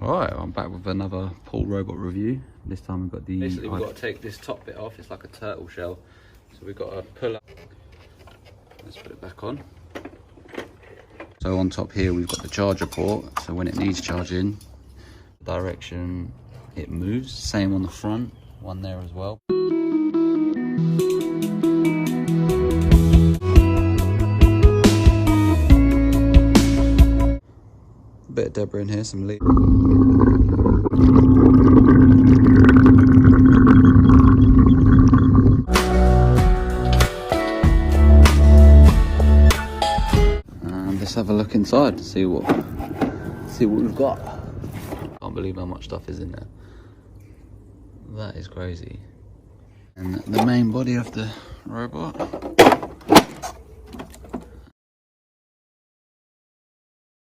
Alright, I'm back with another pool robot review. This time we've got the... Basically we've got to take this top bit off, it's like a turtle shell. So we've got to pull up. Let's put it back on. So on top here we've got the charger port, so when it needs charging, the direction it moves. Same on the front, one there as well. Bit of debris in here, some leak. And let's have a look inside to see what we've got. Can't believe how much stuff is in there. That is crazy. And the main body of the robot.